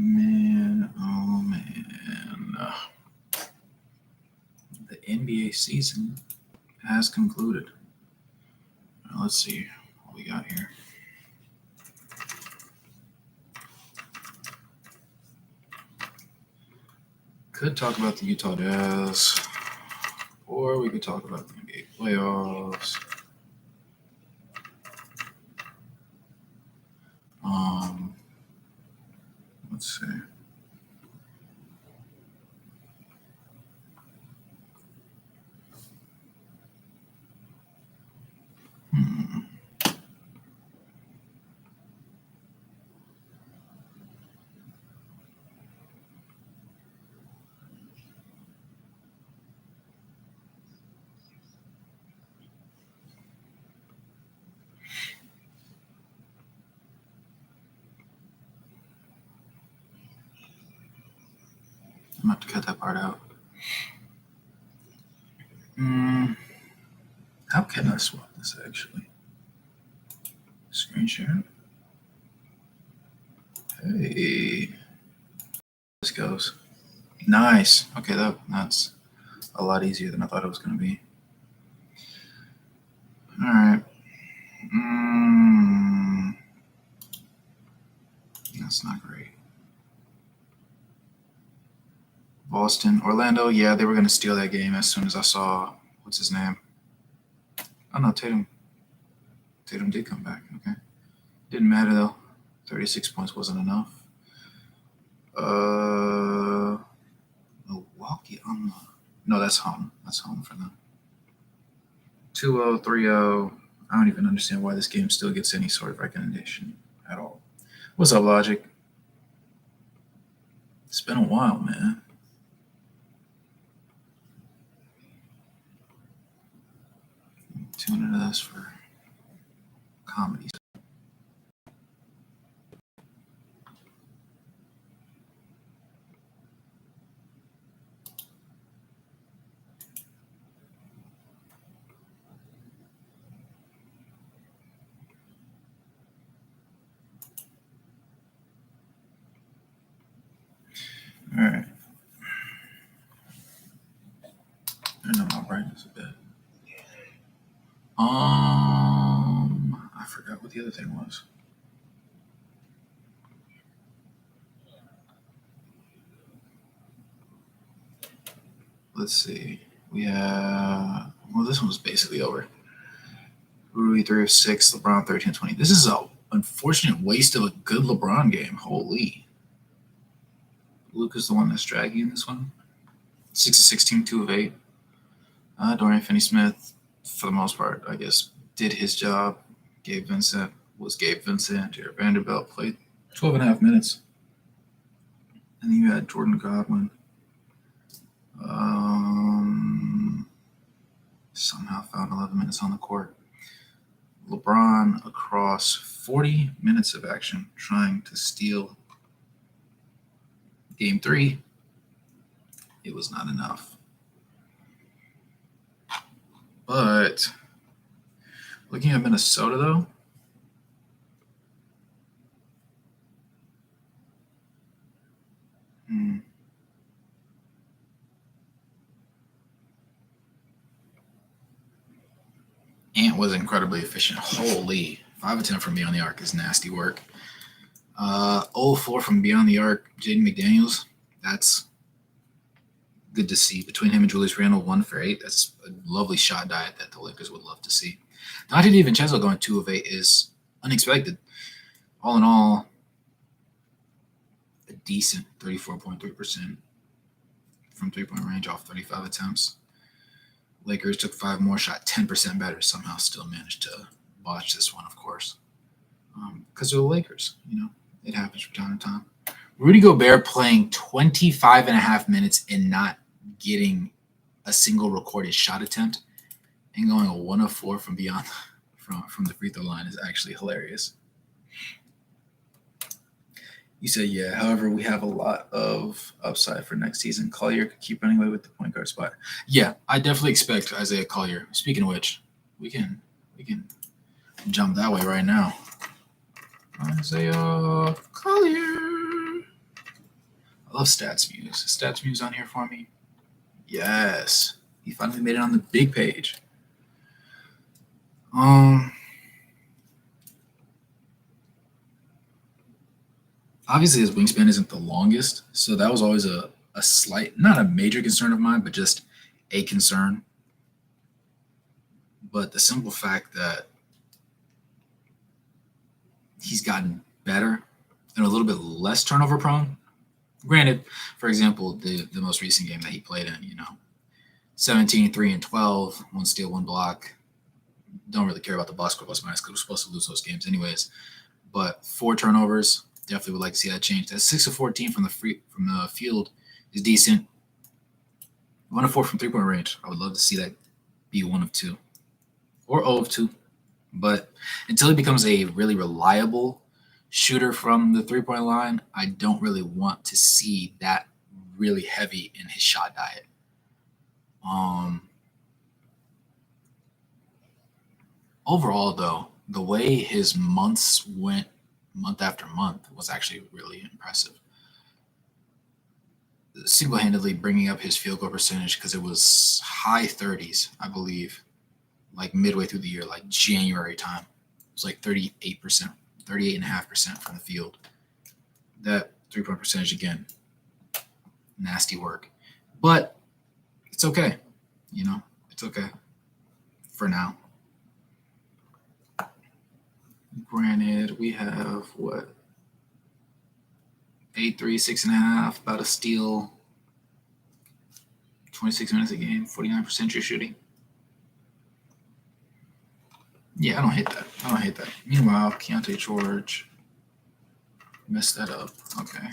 Man, oh man. The NBA season has concluded. Now, let's see what we got here. Could talk about the Utah Jazz, or we could talk about the NBA playoffs. Let's see. I'm going to have to cut that part out. How can I swap this actually? Screen share. Hey. This goes. Nice. Okay, that's a lot easier than I thought it was going to be. All right. That's not great. Boston, Orlando, yeah, they were going to steal that game as soon as I saw, what's his name? Oh, no, Tatum. Tatum did come back. Okay. Didn't matter, though. 36 points wasn't enough. Milwaukee on the... No, that's home. That's home for them. 2-0, 3-0. I don't even understand why this game still gets any sort of recommendation at all. What's up, Logic? It's been a while, man. Tune into this for comedies. All right. I know my brightness a bit. I forgot what the other thing was. Let's see. We have... Well, this one was basically over. Rui 3 of 6, LeBron 13-20. This is an unfortunate waste of a good LeBron game. Holy. Luka's the one that's dragging in this one. 6 of 16, 2 of 8. Dorian Finney-Smith, for the most part, I guess, did his job. Gabe Vincent. Jared Vanderbilt played 12 and a half minutes. And then you had Jordan Godwin. Somehow found 11 minutes on the court. LeBron across 40 minutes of action trying to steal Game 3. It was not enough. But looking at Minnesota, though, Ant was incredibly efficient. Holy. 5 of 10 from beyond the arc is nasty work. 0-4 from beyond the arc, Jaden McDaniels. That's good to see. Between him and Julius Randle, 1 for 8. That's a lovely shot diet that the Lakers would love to see. Dante DiVincenzo going 2 of 8 is unexpected. All in all, a decent 34.3% from three-point range off 35 attempts. Lakers took 5 more, shot 10% better, somehow still managed to botch this one, of course. Because they're the Lakers, it happens from time to time. Rudy Gobert playing 25 and a half minutes and not getting a single recorded shot attempt and going a 1 of 4 from beyond from the free throw line is actually hilarious. You said, yeah. However, we have a lot of upside for next season. Collier could keep running away with the point guard spot. Yeah, I definitely expect Isaiah Collier. Speaking of which, we can jump that way right now. Isaiah Collier. I love Stats Muse. Is Stats Muse on here for me? Yes. He finally made it on the big page. Obviously his wingspan isn't the longest, so that was always a slight, not a major concern of mine, but just a concern. But the simple fact that he's gotten better and a little bit less turnover prone. Granted, for example, the most recent game that he played in, 17, 3, and 12, 1 steal, 1 block. Don't really care about the box score plus minus because we're supposed to lose those games anyways. But 4 turnovers, definitely would like to see that change. That 6 of 14 from the field is decent. 1 of 4 from 3-point range. I would love to see that be 1 of 2 or 0 of 2. But until he becomes a really reliable shooter from the 3-point line, I don't really want to see that really heavy in his shot diet. Overall, though, the way his months went month after month was actually really impressive. Single-handedly bringing up his field goal percentage because it was high 30s, I believe, like midway through the year, like January time. It was like 38%, 38.5% from the field. That 3-point percentage, again, nasty work. But it's okay. It's okay for now. Granted, we have, 8-3, 6.5, about a steal, 26 minutes a game, 49% true shooting. Yeah, I don't hate that. Meanwhile, Keontae George messed that up. Okay.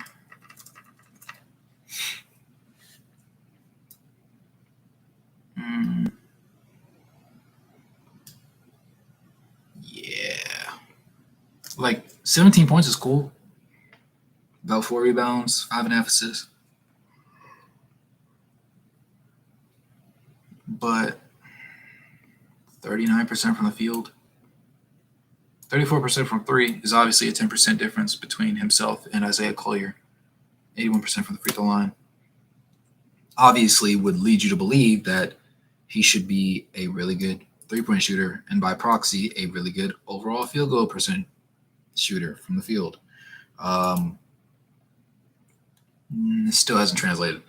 Yeah. Like, 17 points is cool. About 4 rebounds, 5.5 assists. But 39% from the field, 34% from 3 is obviously a 10% difference between himself and Isaiah Collier. 81% from the free throw line. Obviously would lead you to believe that he should be a really good 3-point shooter and by proxy a really good overall field goal percent shooter from the field. Still hasn't translated.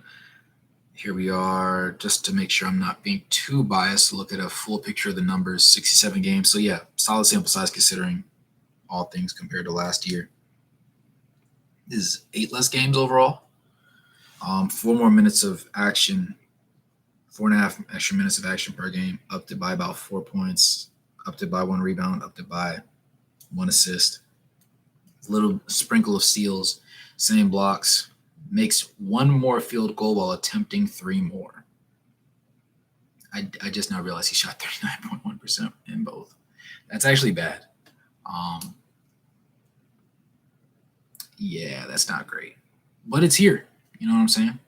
Here we are, just to make sure I'm not being too biased, look at a full picture of the numbers, 67 games. So yeah, solid sample size considering all things compared to last year. This is 8 less games overall. 4 more minutes of action, 4.5 extra minutes of action per game, upped it by about 4 points, upped it by 1 rebound, upped it by 1 assist. A little sprinkle of steals, same blocks. Makes 1 more field goal while attempting 3 more. I just now realized he shot 39.1% in both. That's actually bad. Yeah, that's not great. But it's here. You know what I'm saying?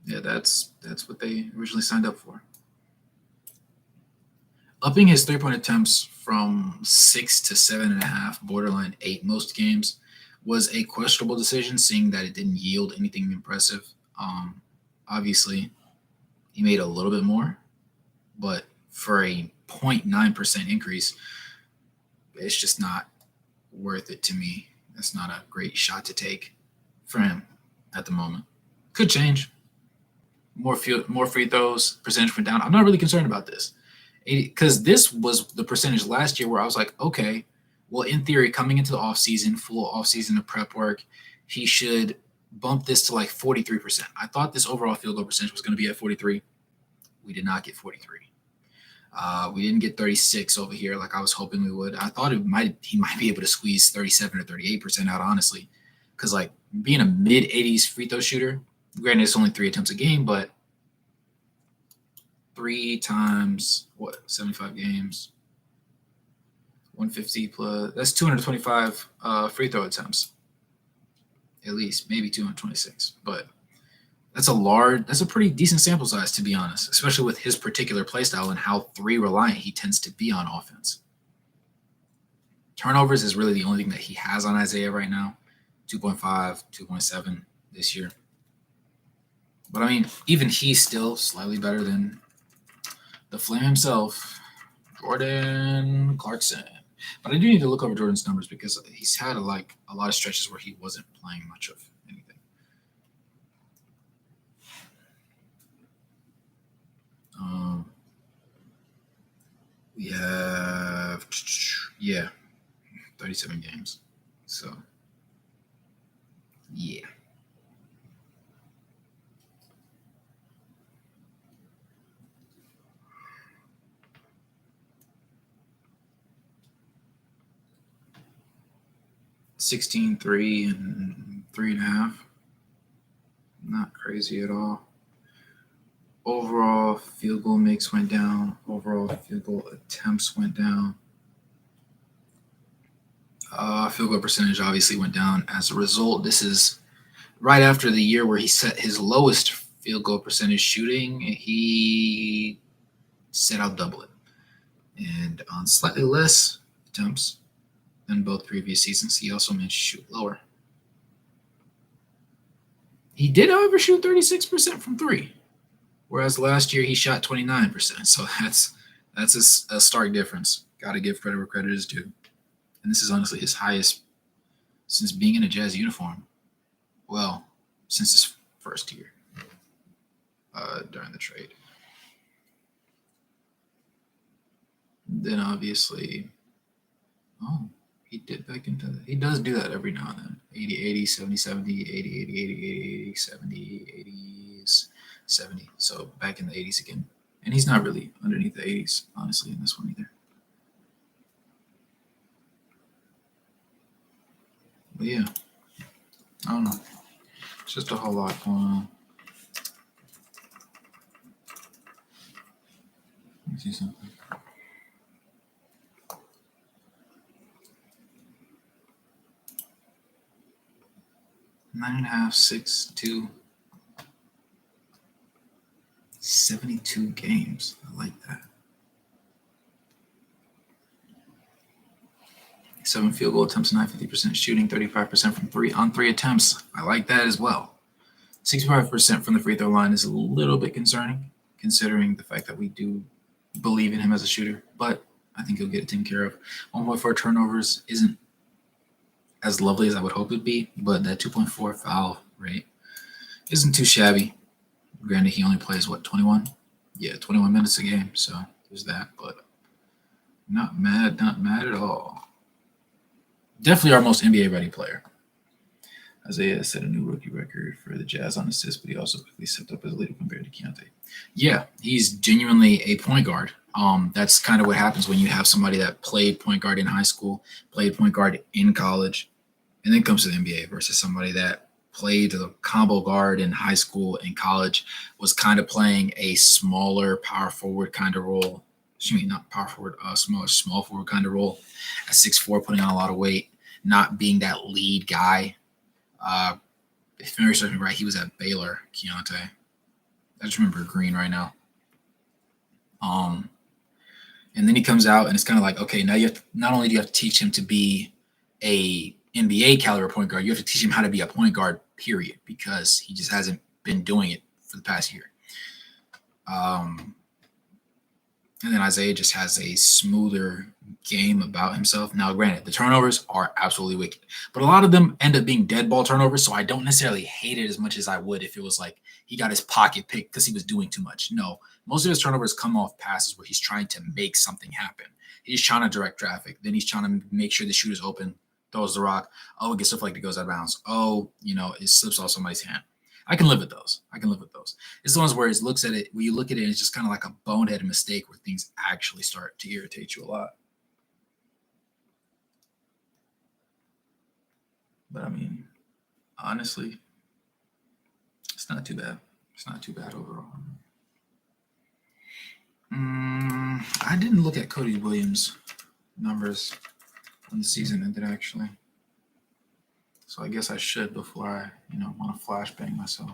Yeah, that's what they originally signed up for. Upping his 3-point attempts from 6 to 7.5, borderline 8 most games, was a questionable decision, seeing that it didn't yield anything impressive. Obviously, he made a little bit more, but for a 0.9% increase, it's just not worth it to me. That's not a great shot to take for him at the moment. Could change. More free throws, percentage went down. I'm not really concerned about this because this was the percentage last year where I was like, okay, well, in theory, coming into the offseason, full offseason of prep work, he should bump this to like 43%. I thought this overall field goal percentage was going to be at 43. We did not get 43. We didn't get 36 over here like I was hoping we would. I thought he might be able to squeeze 37 or 38% out, honestly, because like being a mid-80s free throw shooter, granted it's only 3 attempts a game, but 3 times 75 games, 150 plus, that's 225 free throw attempts, at least, maybe 226, but that's a pretty decent sample size, to be honest, especially with his particular play style and how 3 reliant he tends to be on offense. Turnovers is really the only thing that he has on Isaiah right now. 2.5, 2.7 this year. But I mean, even he's still slightly better than the Flame himself, Jordan Clarkson. But I do need to look over Jordan's numbers because he's had a lot of stretches where he wasn't playing much of anything. Um, we have 37 games. So yeah. 16, 3, and 3.5. Not crazy at all. Overall field goal makes went down. Overall field goal attempts went down. Field goal percentage obviously went down as a result. This is right after the year where he set his lowest field goal percentage shooting. He said, I'll double it. And on slightly less attempts than both previous seasons, he also managed to shoot lower. He did, however, shoot 36% from three, whereas last year he shot 29%. So that's a stark difference. Got to give credit where credit is due. And this is honestly his highest since being in a Jazz uniform. Well, since his first year during the trade. Then obviously, he did back into he does do that every now and then. 80, 80, 70, 70, 80, 80, 80, 80, 70, 80s, 70. So back in the 80s again. And he's not really underneath the 80s, honestly, in this one either. But yeah, I don't know. It's just a whole lot going on. Let me see something. 9.5, 6, 2, 72 games. I like that. 7 field goal attempts, 50% shooting, 35% from three on 3 attempts. I like that as well. 65% from the free throw line is a little bit concerning, considering the fact that we do believe in him as a shooter, but I think he'll get it taken care of. 1.4 turnovers isn't as lovely as I would hope it'd be, but that 2.4 foul rate isn't too shabby. Granted, he only plays, 21? Yeah, 21 minutes a game, so there's that, but not mad at all. Definitely our most NBA ready player. Isaiah set a new rookie record for the Jazz on assists, but he also quickly stepped up as a leader compared to Keontae. Yeah, he's genuinely a point guard. That's kind of what happens when you have somebody that played point guard in high school, played point guard in college, and then comes to the NBA versus somebody that played the combo guard in high school and college, was kind of playing a smaller power forward kind of role. Excuse me, not power forward, small forward kind of role at 6'4", putting on a lot of weight, not being that lead guy. If memory serves me right, he was at Baylor, Keontae. I just remember Green right now. And then he comes out and it's kind of like, okay, now you have to, not only do you have to teach him to be a NBA caliber point guard, you have to teach him how to be a point guard, period, because he just hasn't been doing it for the past year. And then Isaiah just has a smoother game about himself. Now, granted, the turnovers are absolutely wicked, but a lot of them end up being dead ball turnovers, so I don't necessarily hate it as much as I would if it was like he got his pocket picked because he was doing too much. No, most of his turnovers come off passes where he's trying to make something happen. He's trying to direct traffic. Then he's trying to make sure the shooter's open, throws the rock. Oh, it gets stuff like it goes out of bounds. Oh, it slips off somebody's hand. I can live with those. It's the ones where it looks at it, when you look at it, it's just kind of like a bonehead mistake where things actually start to irritate you a lot. But I mean, honestly, it's not too bad. It's not too bad overall. I didn't look at Cody Williams' numbers when the season ended, actually. So I guess I should before I, want to flashbang myself.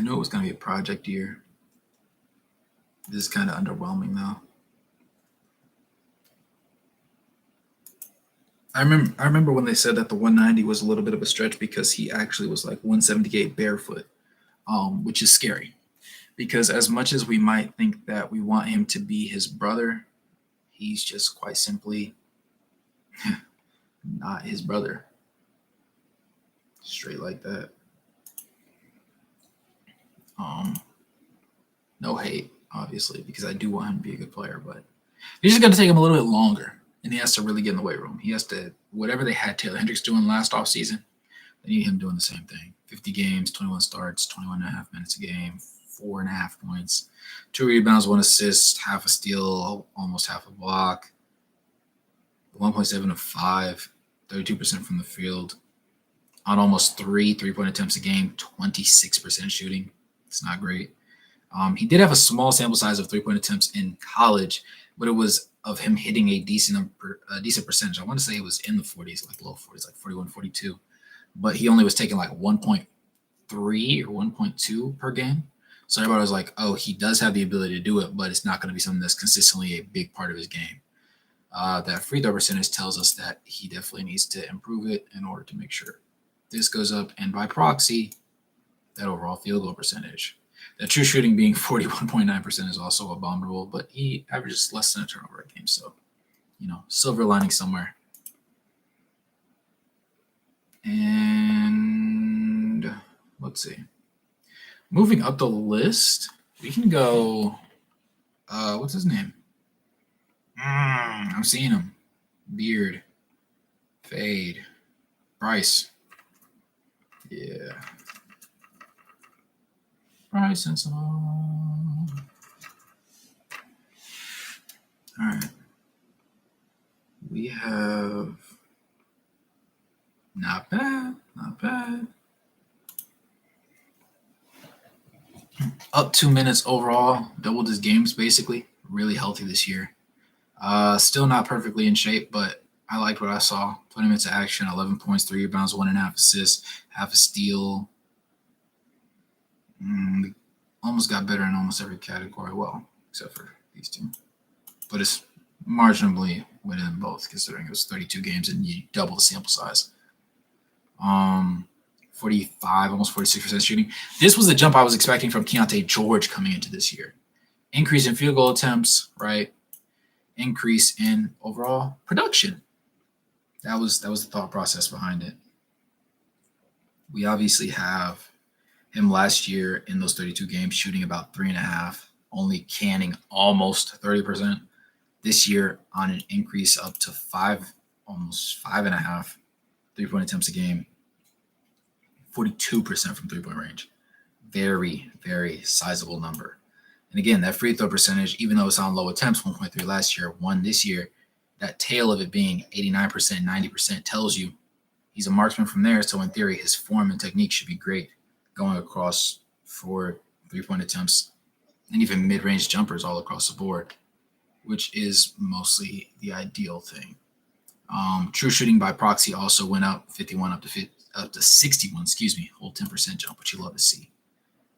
I knew it was going to be a project year. This is kind of underwhelming, though. I remember when they said that the 190 was a little bit of a stretch because he actually was like 178 barefoot, which is scary. Because as much as we might think that we want him to be his brother, he's just quite simply not his brother. Straight like that. No hate, obviously, because I do want him to be a good player, but he's just going to take him a little bit longer, and he has to really get in the weight room. He has to, whatever they had Taylor Hendricks doing last offseason, they need him doing the same thing. 50 games, 21 starts, 21 and a half minutes a game, 4.5 points, 2 rebounds, 1 assist, half a steal, almost half a block, 1.7 of 5, 32% from the field, on almost 3 3-point attempts a game, 26% shooting. It's not great. He did have a small sample size of 3-point attempts in college, but it was of him hitting a decent percentage. I want to say it was in the 40s, like low 40s, like 41, 42. But he only was taking like 1.3 or 1.2 per game. So everybody was like, oh, he does have the ability to do it, but it's not going to be something that's consistently a big part of his game. That free throw percentage tells us that he definitely needs to improve it in order to make sure this goes up. And by proxy, that overall field goal percentage. That true shooting being 41.9% is also abominable, but he averages less than a turnover a game. So, silver lining somewhere. And let's see. Moving up the list, we can go. What's his name? I'm seeing him. Beard. Fade. Bryce. Yeah. Bryce and some. All right. We have. Not bad. Not bad. Up 2 minutes overall. Doubled his games, basically. Really healthy this year. Still not perfectly in shape, but I liked what I saw. 20 minutes of action, 11 points, 3 rebounds, 1.5 assists, half a steal. Almost got better in almost every category. Well, except for these two. But it's marginally within both, considering it was 32 games and you double the sample size. 45, almost 46% shooting. This was the jump I was expecting from Keontae George coming into this year. Increase in field goal attempts, right? Increase in overall production. That was the thought process behind it. We obviously have him last year in those 32 games shooting about 3.5, only canning almost 30%. This year on an increase up to 5, almost 5.5 3-point attempts a game, 42% from 3-point range. Very, very sizable number. And again, that free throw percentage, even though it's on low attempts, 1.3 last year, 1 this year, that tail of it being 89%, 90% tells you he's a marksman from there. So in theory, his form and technique should be great going across for 3-point attempts and even mid-range jumpers all across the board, which is mostly the ideal thing. True shooting by proxy also went up 51 up to 61, whole 10% jump, which you love to see.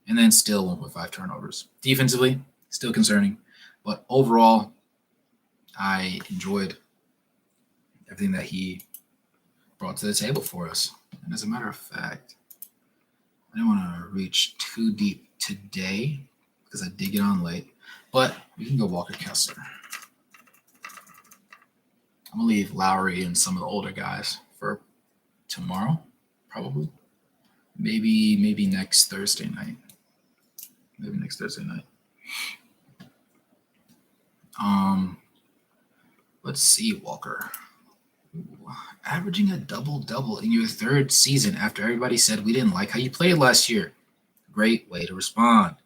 And then still 1.5 turnovers. Defensively, still concerning. But overall, I enjoyed everything that he brought to the table for us. And as a matter of fact, I didn't want to reach too deep today because I did get on late. But we can go Walker Kessler. I'm going to leave Lowry and some of the older guys for tomorrow, probably. Maybe next Thursday night. Let's see, Walker. Averaging a double-double in your 3rd season after everybody said we didn't like how you played last year. Great way to respond.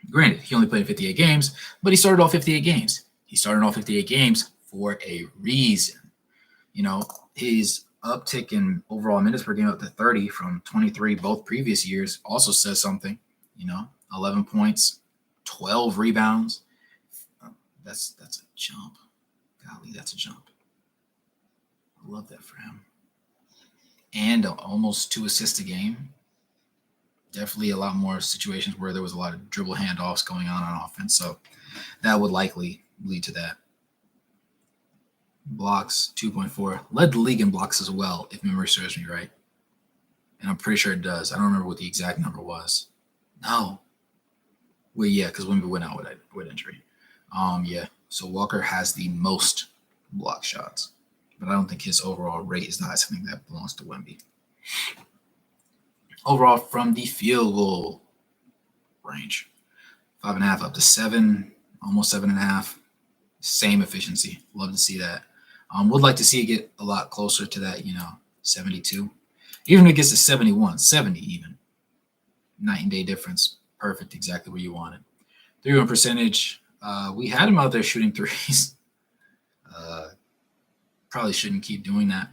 Granted, he only played 58 games, but he started all 58 games. He started all 58 games for a reason. His uptick in overall minutes per game up to 30 from 23 both previous years also says something. 11 points, 12 rebounds. That's a jump. Golly, that's a jump. I love that for him. And almost 2 assists a game. Definitely a lot more situations where there was a lot of dribble handoffs going on offense. So that would likely lead to that. Blocks 2.4, led the league in blocks as well, if memory serves me right. And I'm pretty sure it does. I don't remember what the exact number was. No. Well, yeah, because Wemby went out with injury. Yeah. So Walker has the most block shots, but I don't think his overall rate is the highest. I think that belongs to Wemby. Overall, from the field goal range, 5.5 up to 7, almost 7.5. Same efficiency. Love to see that. Would like to see it get a lot closer to that, 72. Even if it gets to 71, 70 even. Night and day difference. Perfect, exactly where you want it. 3-1 percentage. We had him out there shooting threes. Probably shouldn't keep doing that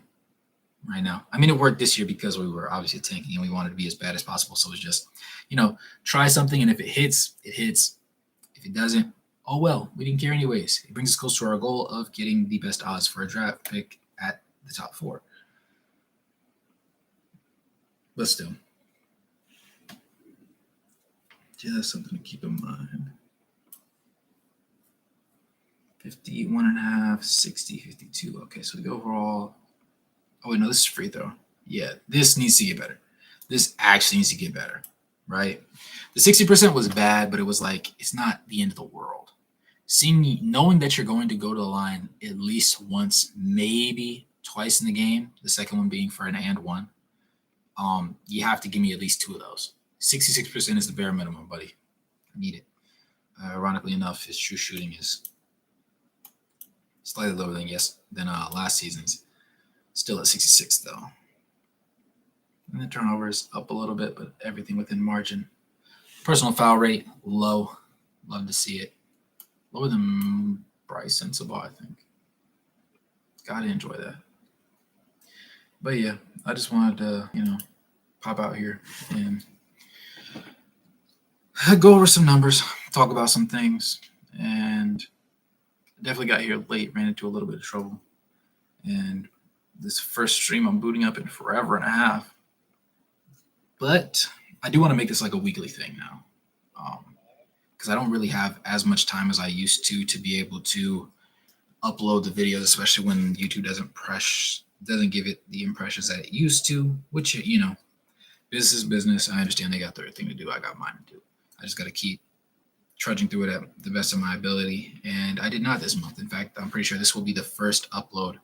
right now. I mean, it worked this year because we were obviously tanking and we wanted to be as bad as possible. So it's just, try something, and if it hits, it hits. If it doesn't, oh well, we didn't care anyways. It brings us close to our goal of getting the best odds for a draft pick at the top 4. But still, just something to keep in mind. 51.5, 60, 52. Okay, so the overall. Oh, wait, no, this is free throw. Yeah, this needs to get better. This actually needs to get better, right? The 60% was bad, but it was like, it's not the end of the world. Knowing that you're going to go to the line at least once, maybe twice in the game, the second one being for an and one, you have to give me at least 2 of those. 66% is the bare minimum, buddy. I need it. Ironically enough, his true shooting is slightly lower than last season's. Still at 66, though. And the turnover is up a little bit, but everything within margin. Personal foul rate, low. Love to see it. Lower than Bryce Sensabaugh, I think. Gotta enjoy that. But yeah, I just wanted to, pop out here and go over some numbers, talk about some things, and definitely got here late, ran into a little bit of trouble. And this first stream I'm booting up in forever and a half. But I do want to make this like a weekly thing now. Because I don't really have as much time as I used to be able to upload the videos, especially when YouTube doesn't give it the impressions that it used to, which, business is business. I understand they got their thing to do. I got mine to do. I just got to keep trudging through it at the best of my ability. And I did not this month. In fact, I'm pretty sure this will be the first upload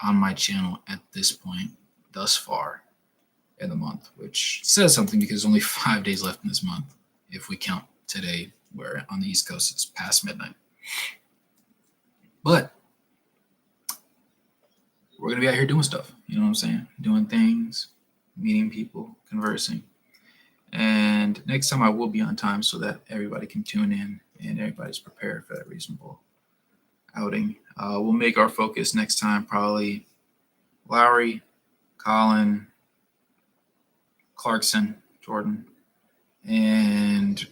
on my channel at this point thus far in the month, which says something because there's only 5 days left in this month if we count today, where on the East Coast it's past midnight. But we're going to be out here doing stuff, you know what I'm saying? Doing things, meeting people, conversing. And next time I will be on time so that everybody can tune in and everybody's prepared for that reasonable outing. We'll make our focus next time probably Lowry, Colin, Clarkson, Jordan, and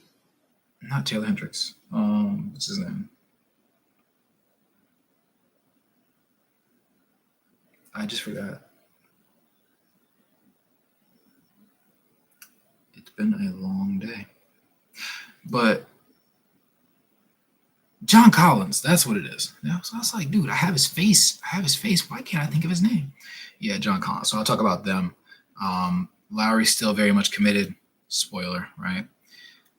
not Taylor Hendricks. What's his name? I just forgot. It's been a long day. But John Collins, that's what it is. So I was like, dude, I have his face. Why can't I think of his name? Yeah, John Collins. So I'll talk about them. Lowry's still very much committed. Spoiler, right?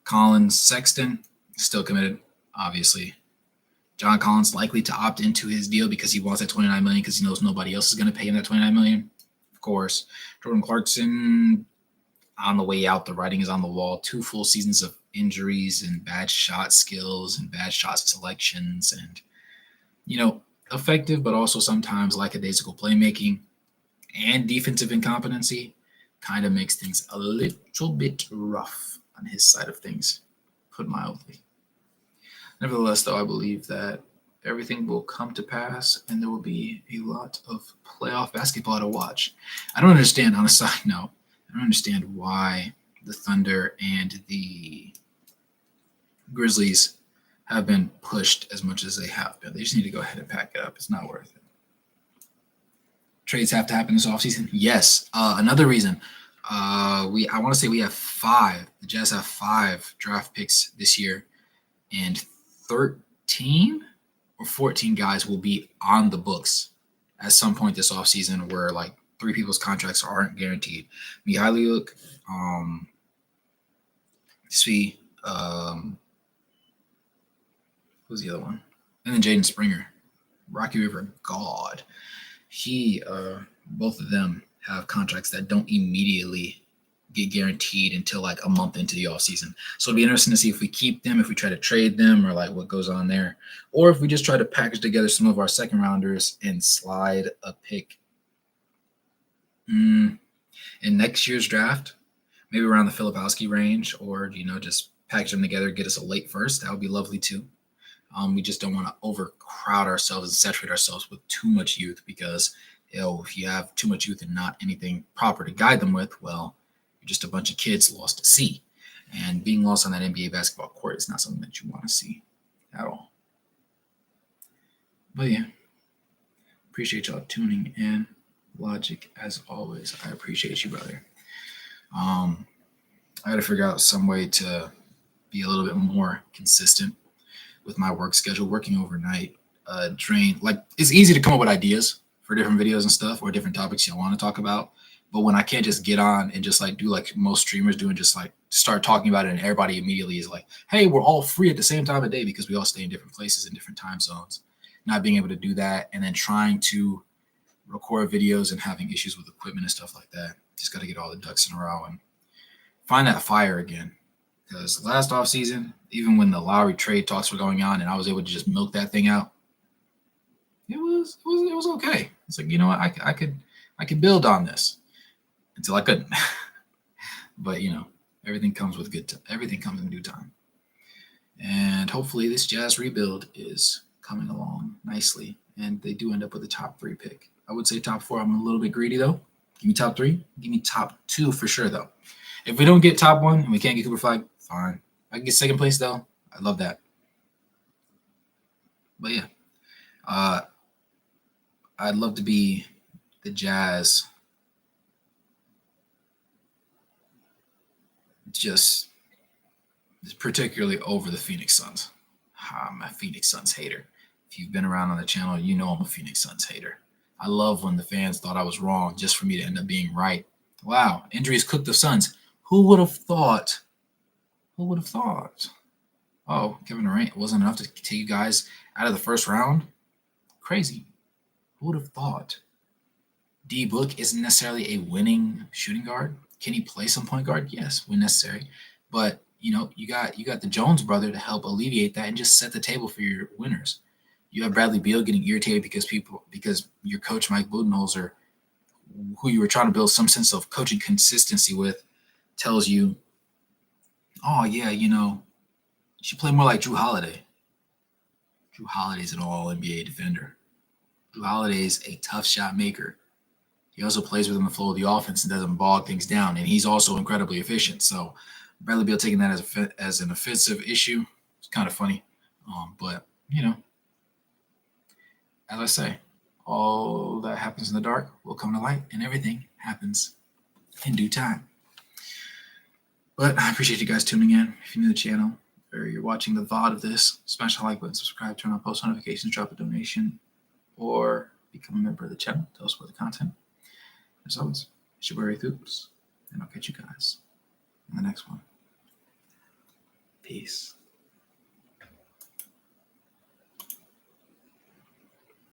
Collins, Sexton, still committed, obviously. John Collins likely to opt into his deal because he wants that $29 million because he knows nobody else is going to pay him that $29 million. Of course. Jordan Clarkson, on the way out, the writing is on the wall. 2 full seasons of injuries and bad shot skills and bad shot selections and, effective, but also sometimes lackadaisical playmaking and defensive incompetency kind of makes things a little bit rough on his side of things, put mildly. Nevertheless, though, I believe that everything will come to pass and there will be a lot of playoff basketball to watch. I don't understand, on a side note, I don't understand why the Thunder and the Grizzlies have been pushed as much as they have been. They just need to go ahead and pack it up. It's not worth it. Trades have to happen this offseason? Yes. Another reason, I want to say we have 5. The Jazz have 5 draft picks this year, and 13 or 14 guys will be on the books at some point this offseason where like 3 people's contracts aren't guaranteed. Mihailovic, see, who's the other one? And then Jaden Springer, Rocky River God. Both of them have contracts that don't immediately get guaranteed until like a month into the offseason. So it'll be interesting to see if we keep them, if we try to trade them, or like what goes on there, or if we just try to package together some of our second rounders and slide a pick in next year's draft, maybe around the Filipowski range, or just package them together, get us a late first. That would be lovely too. We just don't want to overcrowd ourselves and saturate ourselves with too much youth because if you have too much youth and not anything proper to guide them with, well, you're just a bunch of kids lost at sea. And being lost on that NBA basketball court is not something that you want to see at all. But yeah, appreciate y'all tuning in. Logic, as always, I appreciate you, brother. I got to figure out some way to be a little bit more consistent with my work schedule. Working overnight it's easy to come up with ideas for different videos and stuff or different topics you want to talk about, but when I can't just get on and just like do like most streamers do and just like start talking about it and everybody immediately is like, hey, we're all free at the same time of day because we all stay in different places in different time zones, not being able to do that and then trying to record videos and having issues with equipment and stuff like that. Just got to get all the ducks in a row and find that fire again. Because last offseason, even when the Lowry trade talks were going on and I was able to just milk that thing out, it was okay. It's like, you know what, I could build on this until I couldn't. But everything comes with everything comes in due time. And hopefully this Jazz rebuild is coming along nicely and they do end up with a top 3 pick. I would say top 4. I'm a little bit greedy though. Give me top 3. Give me top 2 for sure though. If we don't get top 1 and we can't get Cooper Flag, fine. I can get second place though. I love that. But yeah, I'd love to be the Jazz. Just particularly over the Phoenix Suns. I'm a Phoenix Suns hater. If you've been around on the channel, you know I'm a Phoenix Suns hater. I love when the fans thought I was wrong just for me to end up being right. Wow, injuries cooked the Suns. Who would have thought? Who would have thought? Oh, Kevin Durant wasn't enough to take you guys out of the first round? Crazy. Who would have thought? D Book isn't necessarily a winning shooting guard. Can he play some point guard? Yes, when necessary. But you got the Jones brother to help alleviate that and just set the table for your winners. You have Bradley Beal getting irritated because your coach Mike Budenholzer, who you were trying to build some sense of coaching consistency with, tells you, oh yeah, you should play more like Drew Holiday. Drew Holiday's an all NBA defender. Drew Holiday's a tough shot maker. He also plays within the flow of the offense and doesn't bog things down, and he's also incredibly efficient. So Bradley Beal taking that as an offensive issue, it's kind of funny. But as I say, all that happens in the dark will come to light, and everything happens in due time. But I appreciate you guys tuning in. If you're new to the channel or you're watching the VOD of this, smash the like button, subscribe, turn on post notifications, drop a donation, or become a member of the channel. Tell us about the content. As always, it's your boy Thoops, and I'll catch you guys in the next one. Peace.